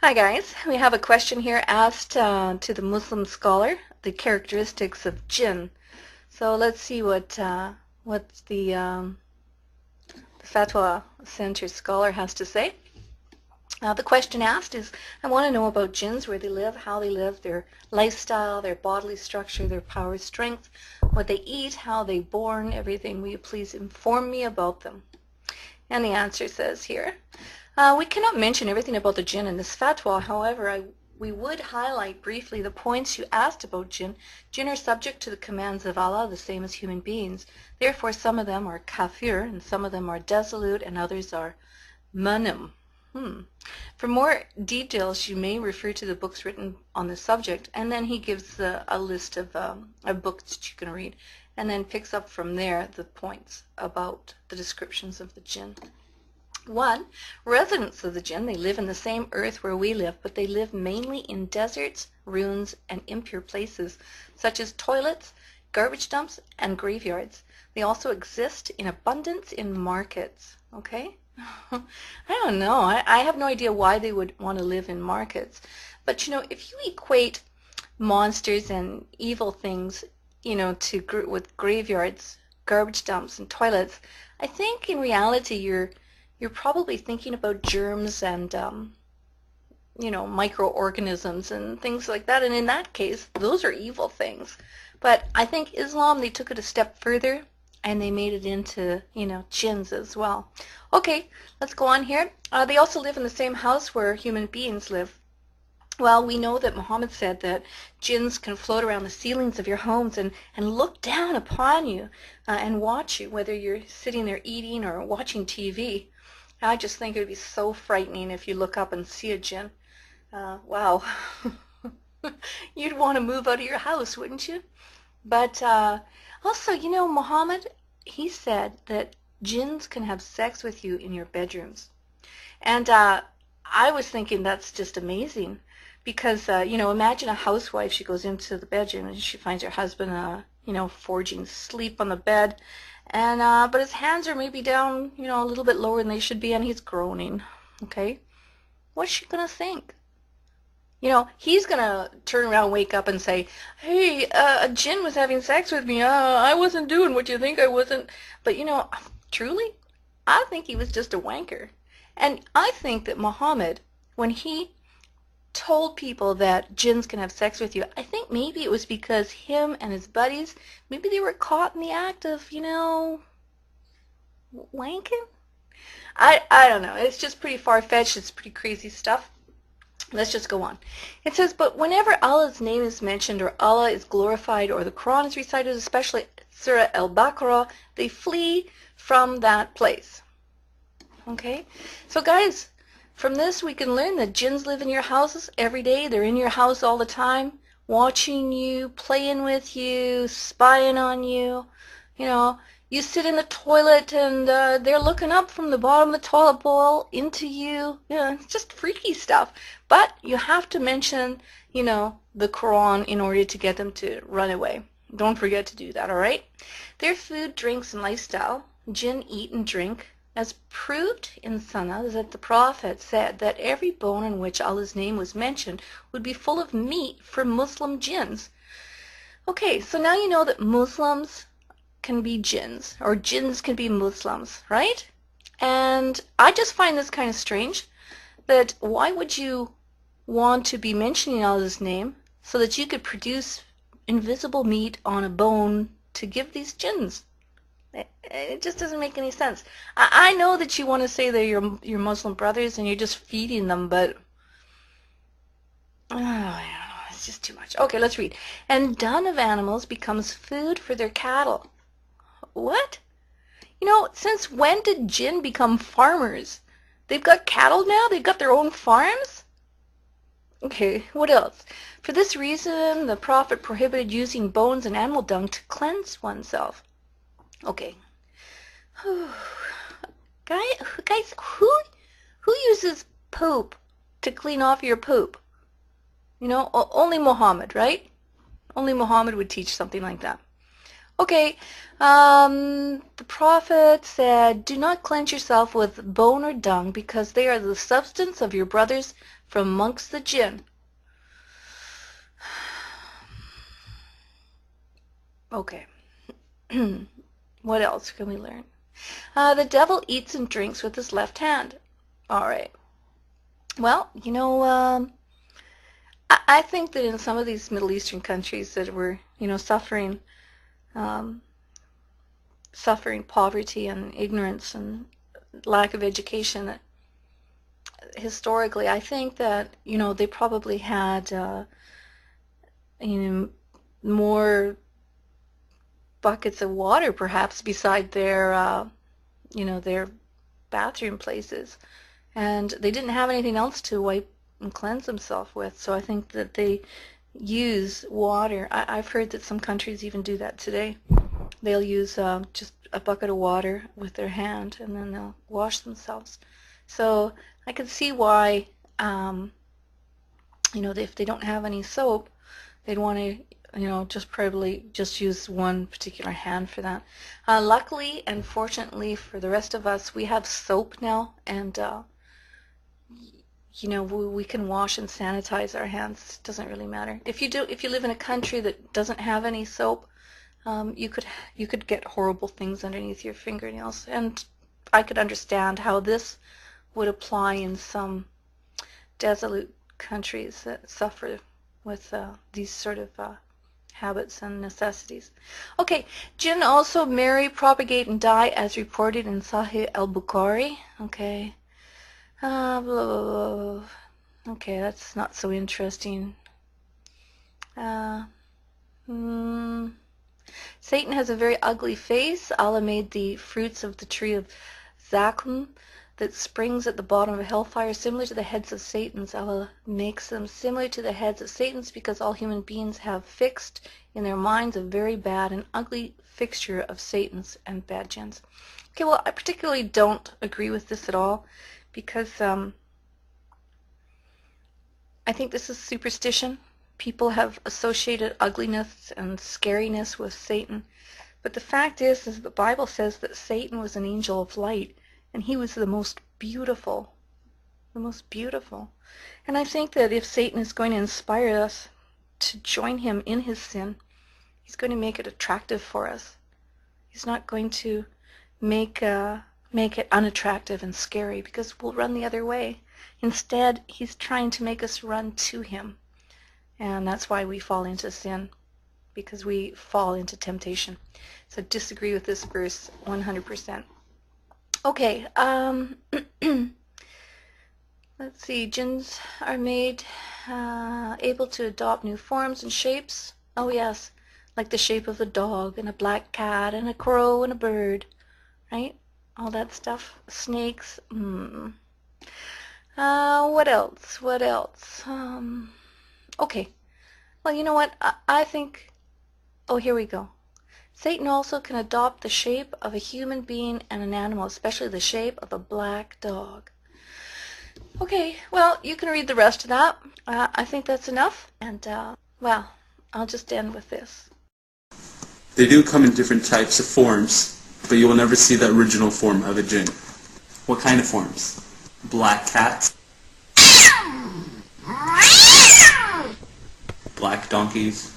Hi guys, we have a question here asked to the Muslim scholar, the characteristics of jinn. So let's see what the Fatwa Center scholar has to say. The question asked is, I want to know about jinns, where they live, how they live, their lifestyle, their bodily structure, their power, strength, what they eat, how they born, everything. Will you please inform me about them? And the answer says here, we cannot mention everything about the jinn in this fatwa. However, we would highlight briefly the points you asked about jinn. Jinn are subject to the commands of Allah, the same as human beings. Therefore, some of them are kafir, and some of them are dissolute, and others are manim. For more details, you may refer to the books written on the subject, and then he gives a list of books that you can read, and then picks up from there the points about the descriptions of the jinn. 1. Residents of the jinn, they live in the same earth where we live, but they live mainly in deserts, ruins, and impure places, such as toilets, garbage dumps, and graveyards. They also exist in abundance in markets. Okay? I don't know. I have no idea why they would want to live in markets. But, if you equate monsters and evil things, with graveyards, garbage dumps, and toilets, I think in reality you're probably thinking about germs and microorganisms and things like that. And in that case, those are evil things. But I think Islam, they took it a step further and they made it into, jinns as well. Okay, let's go on here. They also live in the same house where human beings live. Well, we know that Muhammad said that jinns can float around the ceilings of your homes and look down upon you and watch you, whether you're sitting there eating or watching TV. I just think it would be so frightening if you look up and see a jinn. Wow. You'd want to move out of your house, wouldn't you? But also, Muhammad, he said that jinns can have sex with you in your bedrooms. And I was thinking that's just amazing because, imagine a housewife, she goes into the bedroom and she finds her husband, forging sleep on the bed. And but his hands are maybe down, a little bit lower than they should be, and he's groaning. Okay? What's she gonna think? He's gonna turn around, wake up, and say, "Hey, a jinn was having sex with me. I wasn't doing what you think I wasn't." But truly, I think he was just a wanker. And I think that Muhammad, when he told people that jinns can have sex with you, I think maybe it was because him and his buddies, maybe they were caught in the act of, wanking? I don't know. It's just pretty far-fetched. It's pretty crazy stuff. Let's just go on. It says, but whenever Allah's name is mentioned or Allah is glorified or the Quran is recited, especially Surah Al-Baqarah, they flee from that place. Okay? So guys, from this we can learn that jinns live in your houses every day. They're in your house all the time, watching you, playing with you, spying on you. You sit in the toilet and they're looking up from the bottom of the toilet bowl into you. It's just freaky stuff. But you have to mention, the Quran in order to get them to run away. Don't forget to do that, all right? Their food, drinks, and lifestyle, jinn eat and drink, as proved in Sunnah, that the Prophet said that every bone in which Allah's name was mentioned would be full of meat for Muslim jinns. Okay, so now you know that Muslims can be jinns, or jinns can be Muslims, right? And I just find this kind of strange, that why would you want to be mentioning Allah's name so that you could produce invisible meat on a bone to give these jinns? It just doesn't make any sense. I know that you want to say they're your Muslim brothers and you're just feeding them, but I don't know, it's just too much. Okay, let's read. And dung of animals becomes food for their cattle. What? Since when did jinn become farmers? They've got cattle now? They've got their own farms? Okay, what else? For this reason, the Prophet prohibited using bones and animal dung to cleanse oneself. Okay. Guys, who uses poop to clean off your poop? Only Muhammad, right? Only Muhammad would teach something like that. Okay, the prophet said, "Do not cleanse yourself with bone or dung, because they are the substance of your brothers from amongst the jinn." Okay. What else can we learn? The devil eats and drinks with his left hand. All right. Well, I think that in some of these Middle Eastern countries that were, um, suffering poverty and ignorance and lack of education, historically, I think that, they probably had, more buckets of water perhaps beside their bathroom places. And they didn't have anything else to wipe and cleanse themselves with. So I think that they use water. I've heard that some countries even do that today. They'll use just a bucket of water with their hand, and then they'll wash themselves. So I can see why, if they don't have any soap, they'd want to, just probably just use one particular hand for that. Luckily and fortunately for the rest of us, we have soap now, and we can wash and sanitize our hands. It doesn't really matter. If you live in a country that doesn't have any soap, you could get horrible things underneath your fingernails, and I could understand how this would apply in some desolate countries that suffer with these sort of habits and necessities. Okay, jinn also marry, propagate, and die as reported in Sahih al-Bukhari. Okay. Blah, blah, blah. Okay, that's not so interesting. Satan has a very ugly face. Allah made the fruits of the tree of Zakum that springs at the bottom of hellfire similar to the heads of Satan's. Allah makes them similar to the heads of Satan's because all human beings have fixed in their minds a very bad and ugly fixture of Satan's and bad jinns. Okay, well, I particularly don't agree with this at all, because I think this is superstition. People have associated ugliness and scariness with Satan. But the fact is the Bible says that Satan was an angel of light, and he was the most beautiful. The most beautiful. And I think that if Satan is going to inspire us to join him in his sin, he's going to make it attractive for us. He's not going to make it unattractive and scary, because we'll run the other way. Instead, he's trying to make us run to him. And that's why we fall into sin, because we fall into temptation. So disagree with this verse 100%. Okay, let's see. Jinns are made able to adopt new forms and shapes. Oh yes, like the shape of a dog and a black cat and a crow and a bird, right? All that stuff. Snakes. What else? What else? Okay. Well, you know what? I think... Oh, here we go. Satan also can adopt the shape of a human being and an animal, especially the shape of a black dog. Okay, well, you can read the rest of that. I think that's enough. And, well, I'll just end with this. They do come in different types of forms, but you will never see the original form of a jinn. What kind of forms? Black cats? Black donkeys?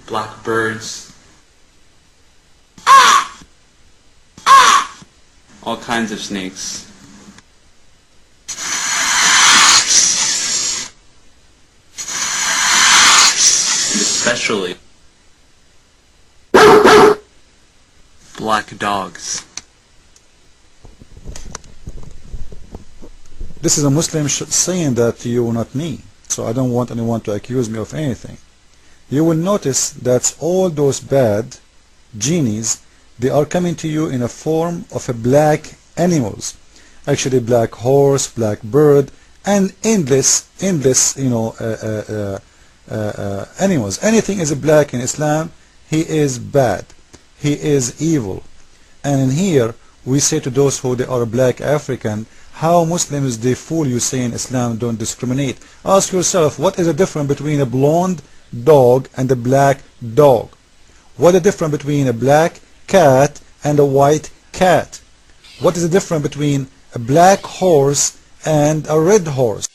Black birds? All kinds of snakes. And especially black dogs. This is a Muslim saying that you, not me. So I don't want anyone to accuse me of anything. You will notice that all those bad genies, they are coming to you in a form of a black animals. Actually, black horse, black bird, and endless, animals. Anything is black in Islam, he is bad. He is evil. And in here, we say to those who they are black African, How Muslims they fool you saying Islam don't discriminate? Ask yourself, what is the difference between a blonde dog and a black dog? What is the difference between a black cat and a white cat? What is the difference between a black horse and a red horse?